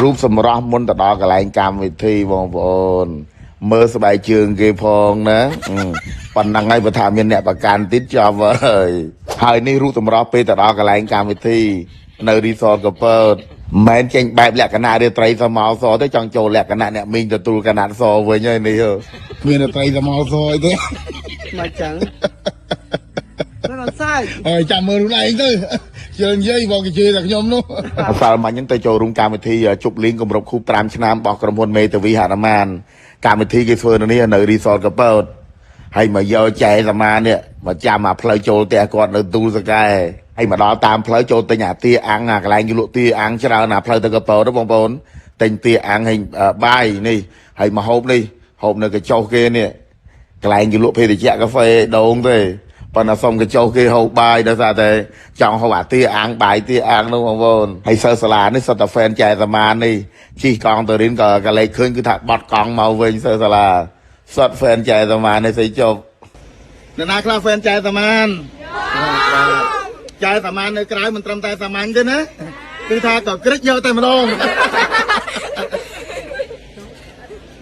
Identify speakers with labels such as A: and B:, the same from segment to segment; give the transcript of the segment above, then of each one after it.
A: រូបសម្រស់មុនទៅដល់កន្លែងកម្មវិធីបងប្អូនមើលស្បែកជើងគេផងណាប៉ុណ្ណឹងហើយបើថាមានអ្នកប្រកាន់ទៀតចប់ហើយនេះរូបសម្រស់ពេលទៅដល់កន្លែងកម្មវិធីនៅរីសតកពើតមិនចេញបែបលក្ខណៈរាត្រីសមោសទេចង់ចូលលក្ខណៈអ្នកមីងទទួលកណាត់សវិញហើយនេះមានរាត្រីសមោសអីទេ
B: មកចឹងដល់សាយ
A: ហើយចាំមើលរូបឯងទៅជើងយាយបងគេជឿតែខ្ញុំនោះអសាលមិញហ្នឹងទៅចូលរួមកម្មវិធីជប់លៀងគម្រប់ខួប5ឆ្នាំរបស់ក្រុមហ៊ុនមេតាវីហនុមានកម្មវិធីគេធ្វើនៅនេះនៅរីសតកពើតហើយមកយកចែសមានេះមកចាំអាផ្លូវចូលផ្ទះគាត់នៅទូលសកែហើយមកដល់តាមផ្លូវចូលទិញអាទាអាំងអាកន្លែងគេលក់ទាអាំងច្រើនអាផ្លូវទៅកពើតបងប្អូនទិញទាអាំងហើយបាយនេះហើយមកហូបនេះហូបនៅកញ្ចុះគេនេះកន្លែងគេលក់ភេសជ្ជៈកាហ្វេដូងទេប៉ុន្តែសុំកញ្ចុះគេហូបបាយដោយសារតែចង់ហូបអាទាអាំងបាយទាអាំងនោះបងប្អូនហើយសិស្សសាលានេះសុទ្ធតែហ្វេនចែសមានេះជិះកង់ទៅរៀនក៏កលេចឃើញគឺថាបត់កង់មកវិញសិស្សសាលាសុទ្ធហ្វេនចែសមានេះស្អីចប់អ្នកណាខ្លះហ្វេនចែសមានចែសមាននៅក្រៅមិនត្រឹមតែសាមញ្ញទេណាគឺថាក៏ក្រិចយកតែម្ដង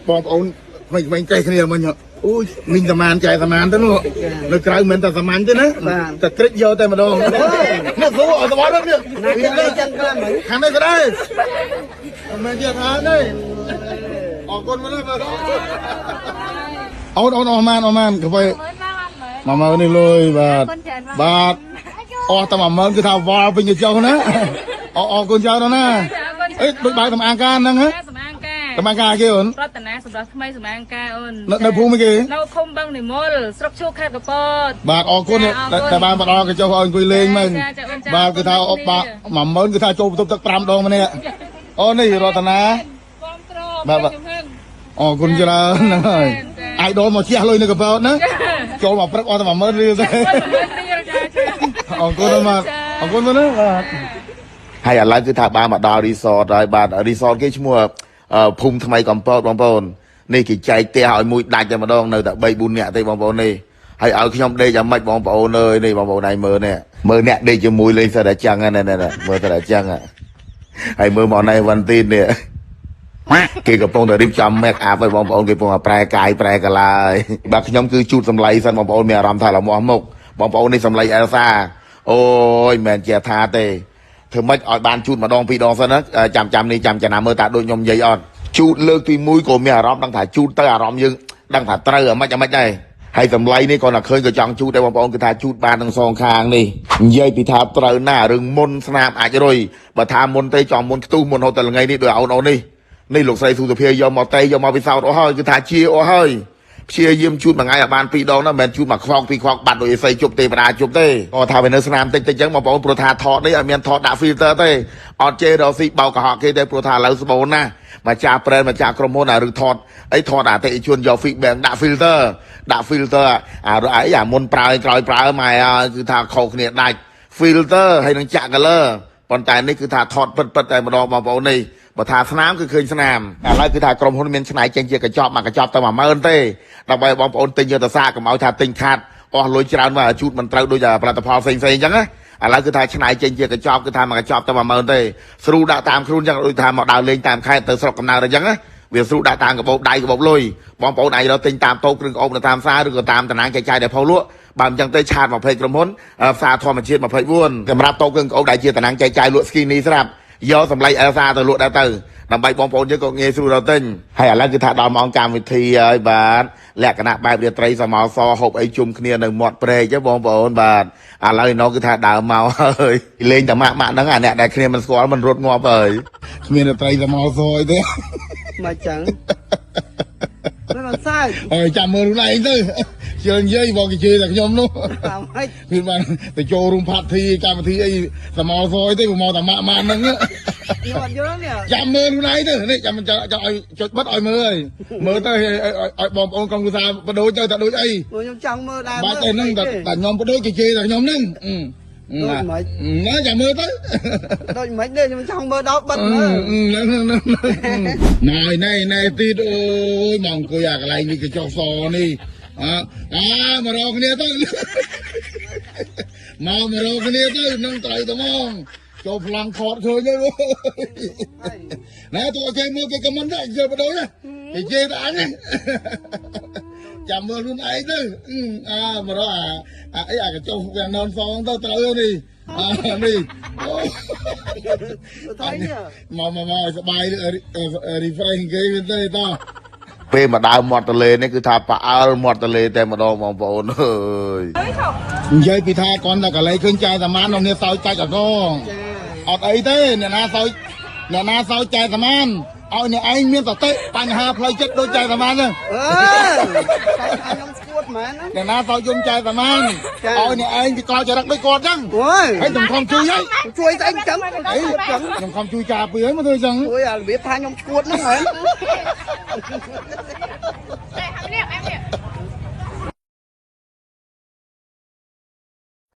A: បងប្អូនវិញចេះគ្នាមិញអូយមីងសាមានចែសាមានទៅនោះនៅក្រៅមិនតែសាមញ្ញទេណាតែក្រិចយកតែម្ដងនេះស៊ូអត់ទៅដល់នេះនេះចឹងខ្លាំងហ្នឹងខាងនេះក៏ដែរអត់មែនទៀតហើយនេះអរគុណមកណាបាទអូនអរម៉ានកាហ្វេ10000នេះលុយបាទអស់តែ10000គឺថាវល់ពេញកញ្ចុះណាអរគុណច្រើនណាអេដូចបាយសម្អាងការហ្នឹងហ៎សម្អាងការគេអូន
C: រតនាសម្រាប់ថ្មីសម្អាងការអូន
A: នៅភូមិគេ
C: នៅឃុំបឹងនិមលស្រុកឈូខេត្តកពត
A: បាទអរគុណតែបានមកដល់កញ្ចុះឲ្យអង្គុយលេងមើលបាទគឺថាបាទ10000គឺថាចូលបន្ទប់ទឹក5ដងម្នាក់អូនេះរតនាបាទអរគុណច្រើនហ្នឹងហើយអាយដលមកជះលុយនៅកពតណាចូលមកព្រឹកអស់តែ10000រៀលទេអរគុណបាទអរគុណណាបាទហើយឥឡូវគឺថាបានមកដល់រីសតហើយបាទរីសតគេឈ្មោះភូមិថ្មីកំពតបងប្អូននេះគេចែកផ្ទះឲ្យមួយដាច់តែម្ដងនៅតែ3 4នាក់ទេបងប្អូននេះហើយឲ្យខ្ញុំដេកយ៉ាងម៉េចបងប្អូនអើយនេះបងប្អូនឯងមើលនេះមើលអ្នកដេកជាមួយលេងសិតតែចឹងហ្នឹងមើលតែចឹងហើយមើលមកណៃវ៉ាន់ទីននេះគេកំពុងតែរៀបចំ make up ឲ្យបងប្អូនគេកំពុងតែប្រែកាយប្រែកាឡាហើយបាទខ្ញុំគឺជូតសម្លៃសិនបងប្អូនមានអារម្មណ៍ថាលមាស់មុខបងប្អូននេះសម្លៃអែលសាអូយមិនមែនជាថាទេធ្វើម៉េចឲ្យបានជូតម្ដង2ដងសិនណាចាំនេះចាំចំណាំមើលតាដូចខ្ញុំនិយាយអត់ជូតលើកទី1ក៏មានអារម្មណ៍ដឹងថាជូតទៅអារម្មណ៍យើងដឹងថាត្រូវអាម៉េចដែរហើយសម្លៃនេះគាត់ថាឃើញក៏ចង់ជូតដែរបងប្អូនគឺថាជូតបានទាំងសងខាងនេះនិយាយពីថាត្រូវណារឿងមុនស្នាមអាចរុយបើថាមុនទេចំមុនខ្ទុះមុនហូតតែថ្ងៃនេះដោយអូននេះលោកស្រីសុធភាយកមកតេយកមកពិសោធន៍អស់ហើយគឺថាជាអស់ហើយព្យាយាមជូតមួយថ្ងៃឲ្យបាន2ដងណាមិនមែនជូតមួយខ្វង2ខ្វងបាត់ដោយអីសីជប់ទេវតាជប់ទេគាត់ថាវានៅស្នាមតិចចឹងបងប្អូនព្រោះថាថតនេះអត់មានថតដាក់ filter ទេអត់ចេះរកស៊ីបោកកុហកគេទេព្រោះថាឥឡូវស្បូនណាមកចាប្រែមកចាក្រុមហ៊ុនឬថតអីថតអតិថិជនយក feedback ដាក់ filter អាមុនប្រើក្រោយប្រើម៉ែគឺថាខុសគ្នាដាច់ filter ហើយនឹងចាក់ color ប៉ុន្តែនេះគឺថាថតពិតតែម្ដងបងប្អូននេះបើថាស្នាមគឺឃើញស្នាមឥឡូវគឺថាក្រុមហ៊ុនមានឆ្នៃចេញជាកញ្ចប់មកកញ្ចប់ទៅ10000ទេដើម្បីបងប្អូនទិញយកទៅសាកកុំឲ្យថាទិញខាតអស់លុយច្រើនមកជូតមិនត្រូវដូចផលិតផលផ្សេងអញ្ចឹងណាឥឡូវគឺថាឆ្នៃចេញជាកញ្ចប់គឺថាមកកញ្ចប់ទៅ10000ទេស្រូដាក់តាមខ្លួនអញ្ចឹងដូចថាមកដើរលេងតាមខេត្តទៅស្រុកកំណើតអញ្ចឹងណាវាស្រូដាក់តាមកាបូបដៃកាបូបលុយបងប្អូនអាចរកទិញតាមតូបគ្រឿងអុកនៅតាមផ្សារឬក៏តាមតំណាងចែកចាយដែលផុសលក់បើមិនចឹងទេឆាត20ក្រុមហ៊ុនផ្សារធម្មជាតិ24សម្រាប់តូបគ្រឿងអុកដែលជាតំណាងចែកចាយលក់ស្គីនីស្រាប់យកសម្លេងអេលសាទៅលក់ដែរទៅដើម្បីបងប្អូនយើងក៏ងាយស្រួលដល់ទិញហើយឥឡូវគឺថាដល់ម៉ោងកម្មវិធីហើយបាទលក្ខណៈបែបរាត្រីសមោសហូបអីជុំគ្នានៅមាត់ព្រែកបងប្អូនបាទឥឡូវនោះគឺថាដើរមកហើយលេងតែម៉ាក់ហ្នឹងអាអ្នកដែលគ្នាមិនស្គាល់មិនរត់ងាប់ហើយគ្មានរាត្រីសមោសអីទេ
B: មកចឹងដល់សាយ
A: ហើយចាំមើលខ្លួនឯងទៅជើងយាយបងគេជឿតែខ្ញុំនោះ
B: តាមហិច
A: គឺបានទៅចូលរួមផាត់ធីកម្មវិធីអីសមោសអីទេមកតែម៉ាក់ហ្នឹង
B: ខ្ញុំអត់យល់នេះ
A: ចាំមើលខ្លួនឯងទៅនេះចាំចង់ឲ្យចុចបិទឲ្យមើលហើយមើលទៅឲ្យបងប្អូនក្រុមគ្រួសារបដូរទៅថាដូចអី
B: ខ្ញុំចង់មើលដែរ
A: បាទតែហ្នឹងតែខ្ញុំបដូរគេជេរតែខ្ញុំហ្នឹង
B: ដូចមិន
A: ណាចាំមើលទៅ
B: ដូចមិនទេខ្ញុំចង់មើលដល់បិទមើល
A: ណែទីអូយមកអង្គុយអាកន្លែងនេះកញ្ចក់សនេះមករកគ្នាទៅមករកគ្នាទៅនឹងត្រូវតែមក ចូលប្លង់ថតឃើញទេណែតើគេមើលគេខមមិនដែរយកបដូរណាគេជេរតែអញចាំមើលខ្លួនឯងទៅមករកអីកញ្ចុះវាននសងទៅត្រូវនេះនេះ
B: Thôi nhờ.
A: មកសបាយ refresh គេទៅតោះ
D: ពេលមកដើមមាត់ទន្លេនេះគឺថាផ្អើលមាត់ទន្លេតែម្ដងបងប្អូនអើយ
A: និយាយពីថាគាត់តែកន្លែងឃើញចែសាមាននោះនេះសោយចាច់អត់អត់អីទេអ្នកណាសោយចែសាមានឲ្យអ្នកឯងមានសតិបញ្ហាផ្លូវចិត្តដូចចែសាមានហ្នឹង
B: Anh ông squat mà nó.
A: អ្នកណាសោយយំចែសាមានឲ្យអ្នកឯងពីកលចរិតដូចគាត់ចឹង
B: Ôi.
A: ហើយខ្ញុំខំជួយហើយ
B: Chui anh chấm.
A: ខ្ញុំខំជួយការពារឲ្យមកធ្វើចឹង
B: Ôi à biết tha ông squat nó mà.
C: Đây, em nè.